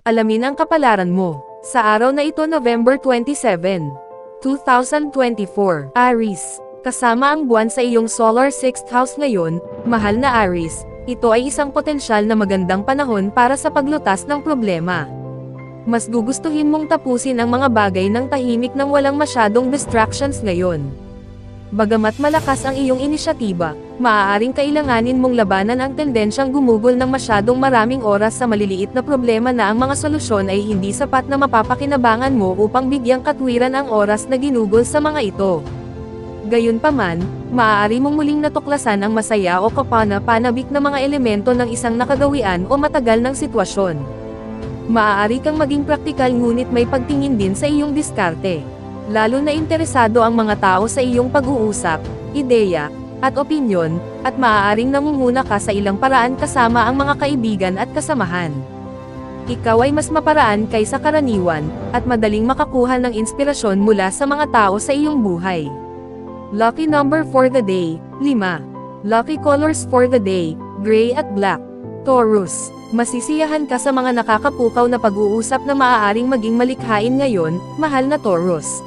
Alamin ang kapalaran mo. Sa araw na ito November 27, 2024, Aries. Kasama ang buwan sa iyong solar 6th house ngayon, mahal na Aries, ito ay isang potensyal na magandang panahon para sa paglutas ng problema. Mas gugustuhin mong tapusin ang mga bagay ng tahimik nang walang masyadong distractions ngayon. Bagamat malakas ang iyong inisyatiba, maaaring kailanganin mong labanan ang tendensyang gumugol ng masyadong maraming oras sa maliliit na problema na ang mga solusyon ay hindi sapat na mapapakinabangan mo upang bigyang katwiran ang oras na ginugol sa mga ito. Gayunpaman, maaari mong muling natuklasan ang masaya o kapana-panabik na mga elemento ng isang nakagawian o matagal ng sitwasyon. Maaari kang maging praktikal ngunit may pagtingin din sa iyong diskarte. Lalo na interesado ang mga tao sa iyong pag-uusap, ideya, at opinyon, at maaaring nangunguna ka sa ilang paraan kasama ang mga kaibigan at kasamahan. Ikaw ay mas maparaan kaysa karaniwan, at madaling makakuha ng inspirasyon mula sa mga tao sa iyong buhay. Lucky number for the day, 5. Lucky colors for the day, gray at black. Taurus. Masisiyahan ka sa mga nakakapukaw na pag-uusap na maaaring maging malikhain ngayon, mahal na Taurus.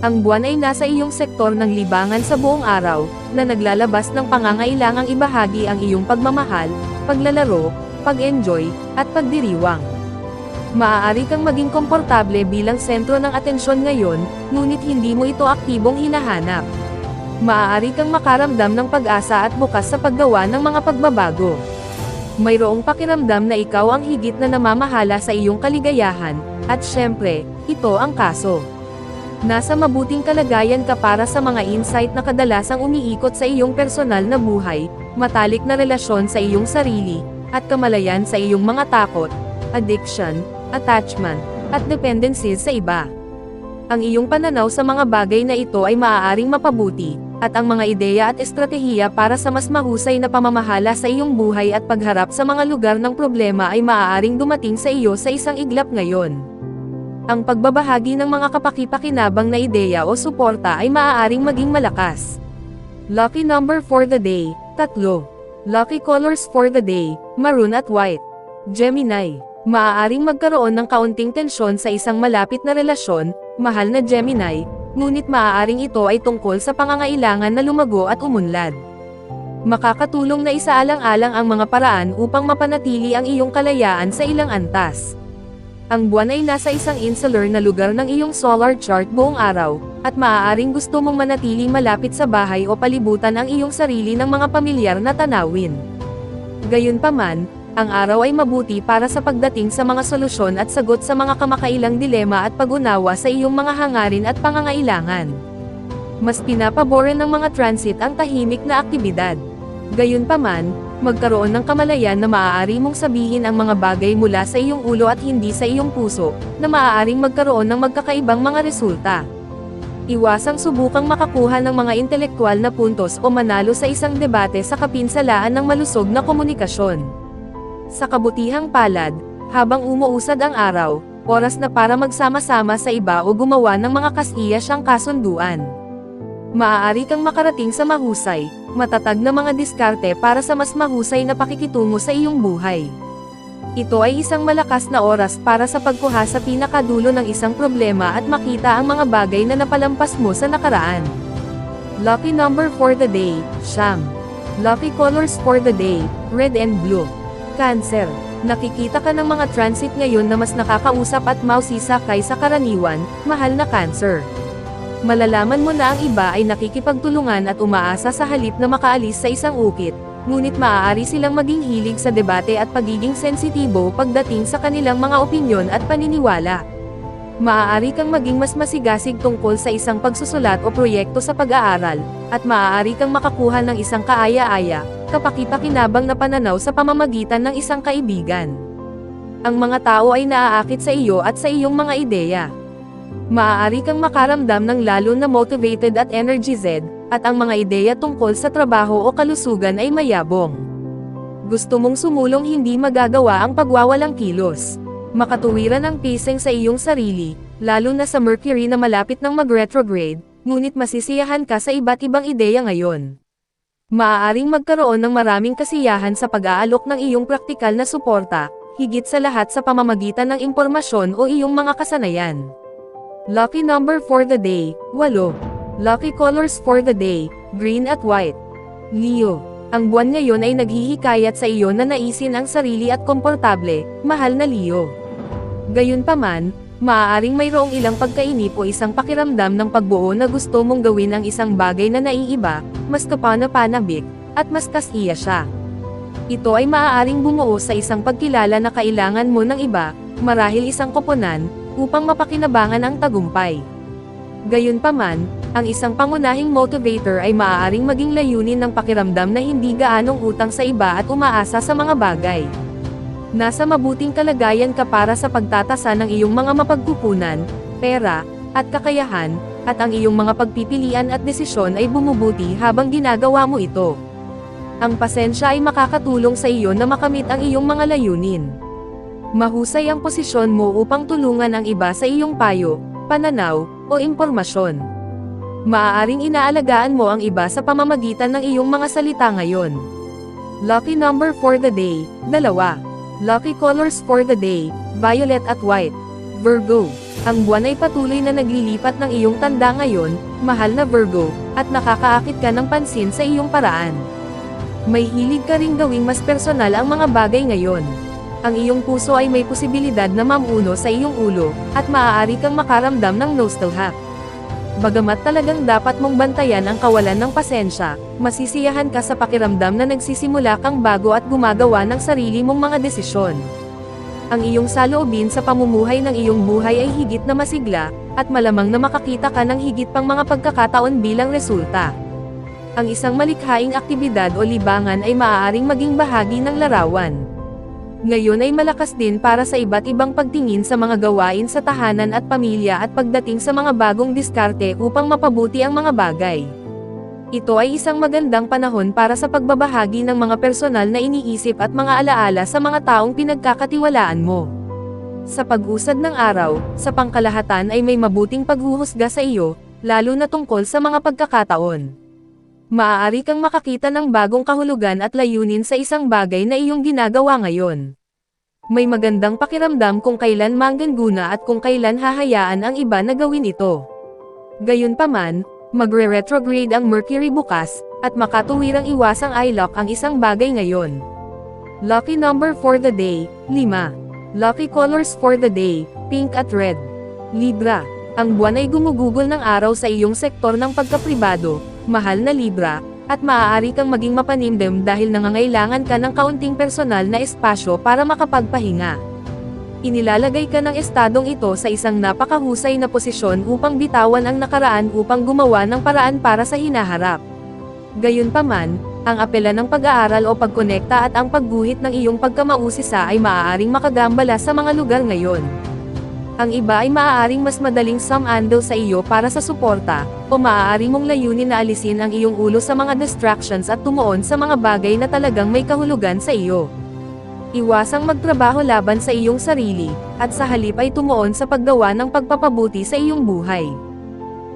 Ang buwan ay nasa iyong sektor ng libangan sa buong araw, na naglalabas ng pangangailangang ibahagi ang iyong pagmamahal, paglalaro, pag-enjoy, at pagdiriwang. Maaari kang maging komportable bilang sentro ng atensyon ngayon, ngunit hindi mo ito aktibong hinahanap. Maaari kang makaramdam ng pag-asa at bukas sa paggawa ng mga pagbabago. Mayroong pakiramdam na ikaw ang higit na namamahala sa iyong kaligayahan, at syempre, ito ang kaso. Nasa mabuting kalagayan ka para sa mga insight na kadalasang umiikot sa iyong personal na buhay, matalik na relasyon sa iyong sarili, at kamalayan sa iyong mga takot, addiction, attachment, at dependencies sa iba. Ang iyong pananaw sa mga bagay na ito ay maaaring mapabuti, at ang mga ideya at estratehiya para sa mas mahusay na pamamahala sa iyong buhay at pagharap sa mga lugar ng problema ay maaaring dumating sa iyo sa isang iglap ngayon. Ang pagbabahagi ng mga kapaki-pakinabang na ideya o suporta ay maaaring maging malakas. Lucky number for the day, 3. Lucky colors for the day, maroon at white. Gemini. Maaaring magkaroon ng kaunting tensyon sa isang malapit na relasyon, mahal na Gemini, ngunit maaaring ito ay tungkol sa pangangailangan na lumago at umunlad. Makakatulong na isaalang-alang ang mga paraan upang mapanatili ang iyong kalayaan sa ilang antas. Ang buwan ay nasa isang insular na lugar ng iyong solar chart buong araw, at maaaring gusto mong manatiling malapit sa bahay o palibutan ang iyong sarili ng mga pamilyar na tanawin. Gayunpaman, ang araw ay mabuti para sa pagdating sa mga solusyon at sagot sa mga kamakailang dilema at pag-unawa sa iyong mga hangarin at pangangailangan. Mas pinapaboran ng mga transit ang tahimik na aktibidad. Gayunpaman, magkaroon ng kamalayan na maaari mong sabihin ang mga bagay mula sa iyong ulo at hindi sa iyong puso, na maaaring magkaroon ng magkakaibang mga resulta. Iwasang subukang makakuha ng mga intelektual na puntos o manalo sa isang debate sa kapinsalaan ng malusog na komunikasyon. Sa kabutihang palad, habang umuusad ang araw, oras na para magsama-sama sa iba o gumawa ng mga kasiyasyang kasunduan. Maaari kang makarating sa mahusay, matatag na mga diskarte para sa mas mahusay na pakikitungo sa iyong buhay. Ito ay isang malakas na oras para sa pagkuha sa pinakadulo ng isang problema at makita ang mga bagay na napalampas mo sa nakaraan. Lucky number for the day, 9. Lucky colors for the day, red and blue. Cancer. Nakikita ka ng mga transit ngayon na mas nakakausap at mausisa kaysa karaniwan, mahal na Cancer. Malalaman mo na ang iba ay nakikipagtulungan at umaasa sa halip na makaalis sa isang ukit, ngunit maaari silang maging hilig sa debate at pagiging sensitibo pagdating sa kanilang mga opinyon at paniniwala. Maaari kang maging mas masigasig tungkol sa isang pagsusulat o proyekto sa pag-aaral, at maaari kang makakuha ng isang kaaya-aya, kapaki-pakinabang na pananaw sa pamamagitan ng isang kaibigan. Ang mga tao ay naaakit sa iyo at sa iyong mga ideya. Maaari kang makaramdam ng lalo na motivated at energized, at ang mga ideya tungkol sa trabaho o kalusugan ay mayabong. Gusto mong sumulong hindi magagawa ang pagwawalang kilos. Makatuwiran ang pacing sa iyong sarili, lalo na sa Mercury na malapit ng mag-retrograde, ngunit masisiyahan ka sa iba't ibang ideya ngayon. Maaaring magkaroon ng maraming kasiyahan sa pag-aalok ng iyong praktikal na suporta, higit sa lahat sa pamamagitan ng impormasyon o iyong mga kasanayan. Lucky number for the day, 8. Lucky colors for the day, green at white. Leo, ang buwan ngayon ay naghihikayat sa iyo na naisin ang sarili at komportable, mahal na Leo. Gayunpaman, maaaring mayroong ilang pagkainip o isang pakiramdam ng pagbuo na gusto mong gawin ang isang bagay na naiiba, mas kapana-panabik, at mas kasiya siya. Ito ay maaaring bumuo sa isang pagkilala na kailangan mo ng iba, marahil isang koponan, upang mapakinabangan ang tagumpay. Gayunpaman, ang isang pangunahing motivator ay maaaring maging layunin ng pakiramdam na hindi gaanong utang sa iba at umaasa sa mga bagay. Nasa mabuting kalagayan ka para sa pagtatasa ng iyong mga mapagkukunan, pera, at kakayahan, at ang iyong mga pagpipilian at desisyon ay bumubuti habang ginagawa mo ito. Ang pasensya ay makakatulong sa iyo na makamit ang iyong mga layunin. Mahusay ang posisyon mo upang tulungan ang iba sa iyong payo, pananaw, o impormasyon. Maaaring inaalagaan mo ang iba sa pamamagitan ng iyong mga salita ngayon. Lucky number for the day, 2. Lucky colors for the day, violet at white. Virgo, ang buwan ay patuloy na naglilipat ng iyong tanda ngayon, mahal na Virgo, at nakakaakit ka ng pansin sa iyong paraan. May hilig ka ring gawing mas personal ang mga bagay ngayon. Ang iyong puso ay may posibilidad na mamuno sa iyong ulo, at maaari kang makaramdam ng nostalgia. Bagamat talagang dapat mong bantayan ang kawalan ng pasensya, masisiyahan ka sa pakiramdam na nagsisimula kang bago at gumagawa ng sarili mong mga desisyon. Ang iyong saloobin sa pamumuhay ng iyong buhay ay higit na masigla, at malamang na makakita ka ng higit pang mga pagkakataon bilang resulta. Ang isang malikhaing aktibidad o libangan ay maaaring maging bahagi ng larawan. Ngayon ay malakas din para sa iba't ibang pagtingin sa mga gawain sa tahanan at pamilya at pagdating sa mga bagong diskarte upang mapabuti ang mga bagay. Ito ay isang magandang panahon para sa pagbabahagi ng mga personal na iniisip at mga alaala sa mga taong pinagkakatiwalaan mo. Sa pag-usad ng araw, sa pangkalahatan ay may mabuting paghuhusga sa iyo, lalo na tungkol sa mga pagkakataon. Maaari kang makakita ng bagong kahulugan at layunin sa isang bagay na iyong ginagawa ngayon. May magandang pakiramdam kung kailan manggaguna at kung kailan hahayaan ang iba na gawin ito. Gayunpaman, magre-retrograde ang Mercury bukas, at makatuwirang iwasang i-lock ang isang bagay ngayon. Lucky number for the day, 5. Lucky colors for the day, pink at red. Libra, ang buwan ay gumugugol ng araw sa iyong sektor ng pagkapribado, mahal na Libra, at maaari kang maging mapanimdim dahil nangangailangan ka ng kaunting personal na espasyo para makapagpahinga. Inilalagay ka ng estadong ito sa isang napakahusay na posisyon upang bitawan ang nakaraan upang gumawa ng paraan para sa hinaharap. Gayunpaman, ang apela ng pag-aaral o pagkonekta at ang pagguhit ng iyong pagkamausisa ay maaaring makagambala sa mga lugar ngayon. Ang iba ay maaaring mas madaling sumandal sa iyo para sa suporta, o maaari mong layunin na alisin ang iyong ulo sa mga distractions at tumuon sa mga bagay na talagang may kahulugan sa iyo. Iwasang magtrabaho laban sa iyong sarili, at sa halip ay tumuon sa paggawa ng pagpapabuti sa iyong buhay.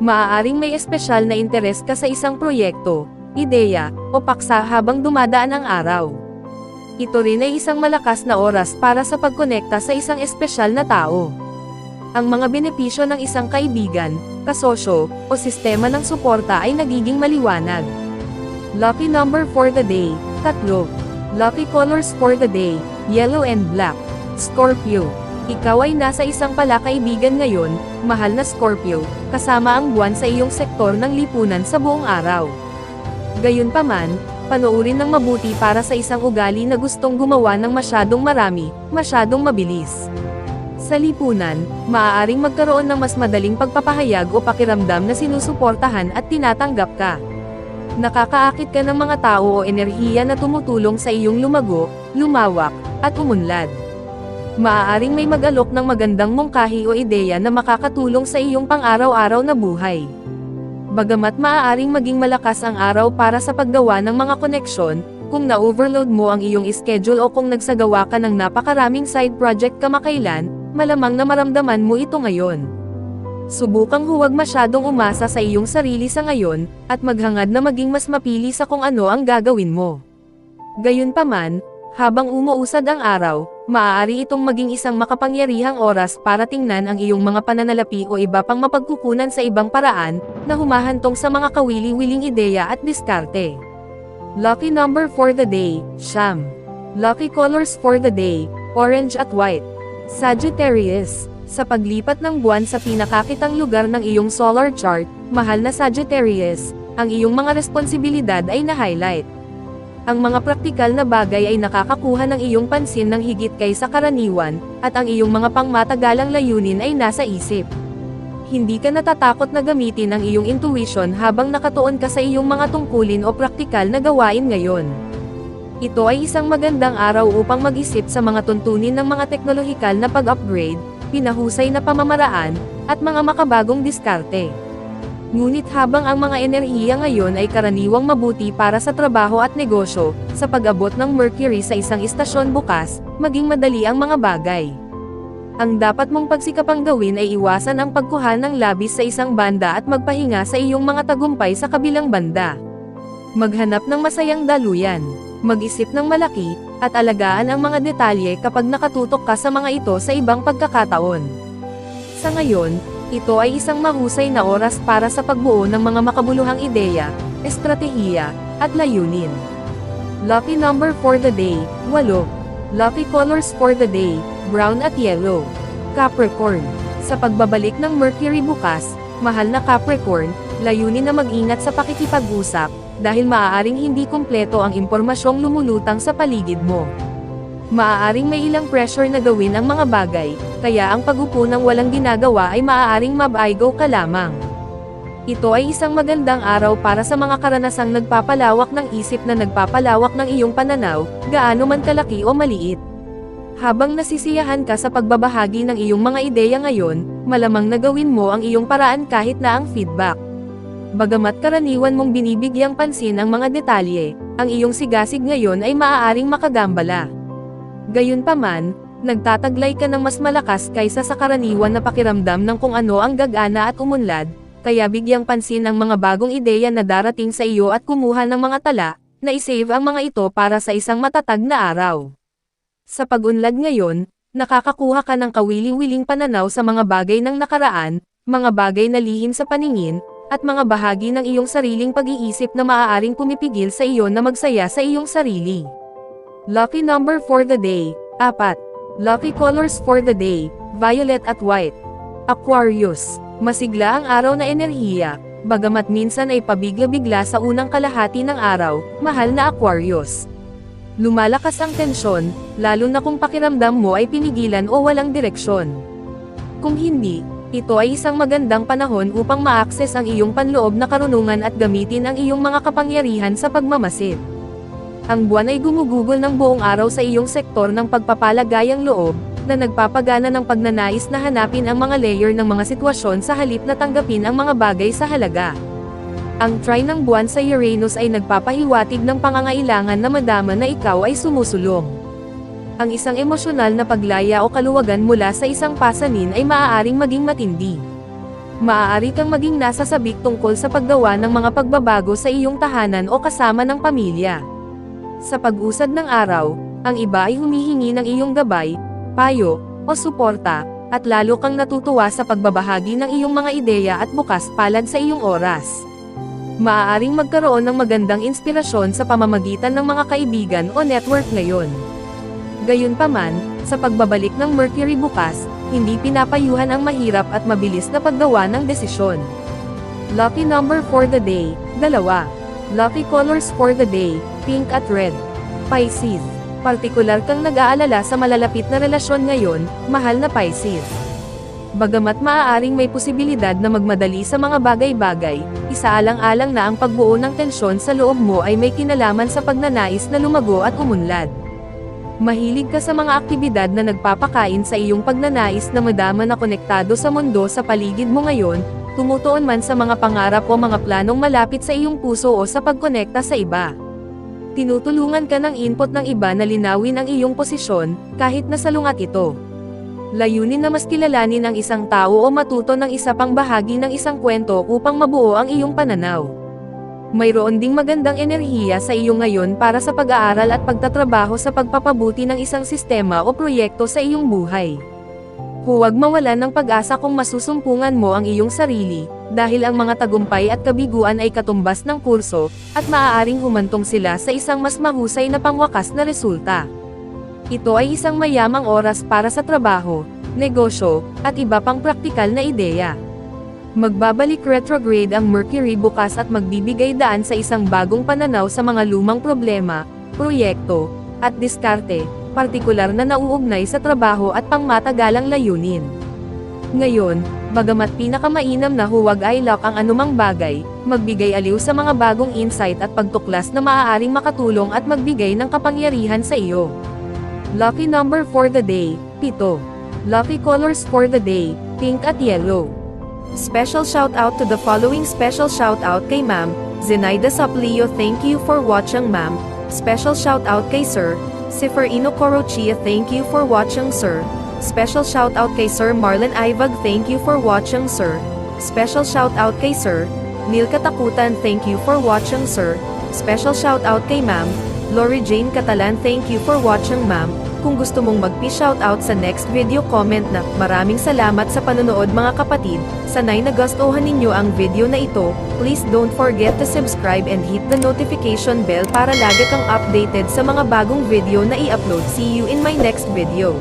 Maaaring may espesyal na interes ka sa isang proyekto, ideya, o paksa habang dumadaan ang araw. Ito rin ay isang malakas na oras para sa pagkonekta sa isang espesyal na tao. Ang mga benepisyo ng isang kaibigan, kasosyo, o sistema ng suporta ay nagiging maliwanag. Lucky number for the day, 3. Lucky colors for the day, yellow and black. Scorpio, ikaw ay nasa isang palakaibigan ngayon, mahal na Scorpio, kasama ang buwan sa iyong sektor ng lipunan sa buong araw. Gayunpaman, panoorin ng mabuti para sa isang ugali na gustong gumawa ng masyadong marami, masyadong mabilis. Sa lipunan, maaaring magkaroon ng mas madaling pagpapahayag o pakiramdam na sinusuportahan at tinatanggap ka. Nakakaakit ka ng mga tao o enerhiya na tumutulong sa iyong lumago, lumawak, at umunlad. Maaaring may mag-alok ng magandang mungkahi o ideya na makakatulong sa iyong pang-araw-araw na buhay. Bagamat maaaring maging malakas ang araw para sa paggawa ng mga koneksyon, kung na-overload mo ang iyong schedule o kung nagsagawa ka ng napakaraming side project kamakailan, malamang na maramdaman mo ito ngayon. Subukang huwag masyadong umasa sa iyong sarili sa ngayon, at maghangad na maging mas mapili sa kung ano ang gagawin mo. Gayunpaman, Habang umuusad ang araw, maaari itong maging isang makapangyarihang oras para tingnan ang iyong mga pananalapi o iba pang mapagkukunan sa ibang paraan, na humahantong sa mga kawili-wiling ideya at diskarte. Lucky number for the day, Siyam. Lucky colors for the day, orange at white. Sagittarius. Sa paglipat ng buwan sa pinakakitang lugar ng iyong solar chart, mahal na Sagittarius, ang iyong mga responsibilidad ay na-highlight. Ang mga praktikal na bagay ay nakakakuha ng iyong pansin ng higit kaysa karaniwan, at ang iyong mga pangmatagalang layunin ay nasa isip. Hindi ka natatakot na gamitin ang iyong intuition habang nakatuon ka sa iyong mga tungkulin o praktikal na gawain ngayon. Ito ay isang magandang araw upang mag-isip sa mga tuntunin ng mga teknolohikal na pag-upgrade, pinahusay na pamamaraan, at mga makabagong diskarte. Ngunit habang ang mga enerhiya ngayon ay karaniwang mabuti para sa trabaho at negosyo, sa pag-abot ng Mercury sa isang istasyon bukas, maging madali ang mga bagay. Ang dapat mong pagsikapang gawin ay iwasan ang pagkuha ng labis sa isang banda at magpahinga sa iyong mga tagumpay sa kabilang banda. Maghanap ng masayang daluyan, mag-isip ng malaki, at alagaan ang mga detalye kapag nakatutok ka sa mga ito sa ibang pagkakataon. Sa ngayon, ito ay isang mahusay na oras para sa pagbuo ng mga makabuluhang ideya, estratehiya, at layunin. Lucky number for the day, 8. Lucky colors for the day, brown at yellow. Capricorn. Sa pagbabalik ng Mercury bukas, mahal na Capricorn, layunin na mag-ingat sa pakikipag-usap, dahil maaaring hindi kumpleto ang impormasyong lumulutang sa paligid mo. Maaaring may ilang pressure na gawin ang mga bagay, kaya ang pag-upo ng walang ginagawa ay maaaring mabaigo ka lamang. Ito ay isang magandang araw para sa mga karanasang nagpapalawak ng isip na nagpapalawak ng iyong pananaw, gaano man kalaki o maliit. Habang nasisiyahan ka sa pagbabahagi ng iyong mga ideya ngayon, malamang na gawin mo ang iyong paraan kahit na ang feedback. Bagamat karaniwan mong binibigyang pansin ang mga detalye, ang iyong sigasig ngayon ay maaaring makagambala. Gayunpaman, nagtataglay ka ng mas malakas kaysa sa karaniwan na pakiramdam ng kung ano ang gagana at umunlad, kaya bigyang pansin ang mga bagong ideya na darating sa iyo at kumuha ng mga tala, na isave ang mga ito para sa isang matatag na araw. Sa pag-unlad ngayon, nakakakuha ka ng kawili-wiling pananaw sa mga bagay ng nakaraan, mga bagay na lihim sa paningin, at mga bahagi ng iyong sariling pag-iisip na maaaring pumipigil sa iyo na magsaya sa iyong sarili. Lucky number for the day, 4. Lucky colors for the day, violet at white. Aquarius. Masigla ang araw na enerhiya, bagamat minsan ay pabigla-bigla sa unang kalahati ng araw, mahal na Aquarius. Lumalakas ang tensyon, lalo na kung pakiramdam mo ay pinigilan o walang direksyon. Kung hindi, ito ay isang magandang panahon upang ma-access ang iyong panloob na karunungan at gamitin ang iyong mga kapangyarihan sa pagmamasid. Ang buwan ay gumugugol ng buong araw sa iyong sektor ng pagpapalagayang loob, na nagpapagana ng pagnanais na hanapin ang mga layer ng mga sitwasyon sa halip na tanggapin ang mga bagay sa halaga. Ang trine ng buwan sa Uranus ay nagpapahiwatig ng pangangailangan na madama na ikaw ay sumusulong. Ang isang emosyonal na paglaya o kaluwagan mula sa isang pasanin ay maaaring maging matindi. Maaari kang maging nasa sabik tungkol sa paggawa ng mga pagbabago sa iyong tahanan o kasama ng pamilya. Sa pag-usad ng araw, ang iba ay humihingi ng iyong gabay, payo, o suporta, at lalo kang natutuwa sa pagbabahagi ng iyong mga ideya at bukas palad sa iyong oras. Maaaring magkaroon ng magandang inspirasyon sa pamamagitan ng mga kaibigan o network ngayon. Gayunpaman, sa pagbabalik ng Mercury bukas, hindi pinapayuhan ang mahirap at mabilis na paggawa ng desisyon. Lucky number for the day, 2. Lucky colors for the day, pink at red. Pisces. Partikular kang nag-aalala sa malalapit na relasyon ngayon, mahal na Pisces. Bagamat maaaring may posibilidad na magmadali sa mga bagay-bagay, isaalang-alang na ang pagbuo ng tensyon sa loob mo ay may kinalaman sa pagnanais na lumago at umunlad. Mahilig ka sa mga aktibidad na nagpapakain sa iyong pagnanais na madama na konektado sa mundo sa paligid mo ngayon, tumutuon man sa mga pangarap o mga planong malapit sa iyong puso o sa pagkonekta sa iba. Tinutulungan ka ng input ng iba na linawin ang iyong posisyon, kahit na salungat ito. Layunin na mas kilalanin ang isang tao o matuto ng isa pang bahagi ng isang kwento upang mabuo ang iyong pananaw. Mayroon ding magandang enerhiya sa iyo ngayon para sa pag-aaral at pagtatrabaho sa pagpapabuti ng isang sistema o proyekto sa iyong buhay. Huwag mawalan ng pag-asa kung masusumpungan mo ang iyong sarili, dahil ang mga tagumpay at kabiguan ay katumbas ng kurso, at maaaring humantong sila sa isang mas mahusay na pangwakas na resulta. Ito ay isang mayamang oras para sa trabaho, negosyo, at iba pang praktikal na ideya. Magbabalik retrograde ang Mercury bukas at magbibigay daan sa isang bagong pananaw sa mga lumang problema, proyekto, at diskarte, partikular na nauugnay sa trabaho at pangmatagalang layunin. Ngayon, bagamat pinakamainam na huwag ay lock ang anumang bagay, magbigay aliw sa mga bagong insight at pagtuklas na maaaring makatulong at magbigay ng kapangyarihan sa iyo. Lucky number for the day, 7. Lucky colors for the day, pink at yellow. Special shout out to the following. Special shout out kay Ma'am Zenaida Saplio, thank you for watching Ma'am. Special shout out kay Sir Seferino Corochia, thank you for watching Sir. Special shout out kay Sir Marlon Ivag, thank you for watching Sir. Special shout out kay Sir Neil Katakutan, thank you for watching Sir. Special shout out kay Ma'am Lori Jane Catalan, thank you for watching Ma'am. Kung gusto mong magpi-shoutout sa next video, comment na, maraming salamat sa panonood mga kapatid, sanay nagustuhan ninyo ang video na ito, please don't forget to subscribe and hit the notification bell para lagi kang updated sa mga bagong video na i-upload. See you in my next video.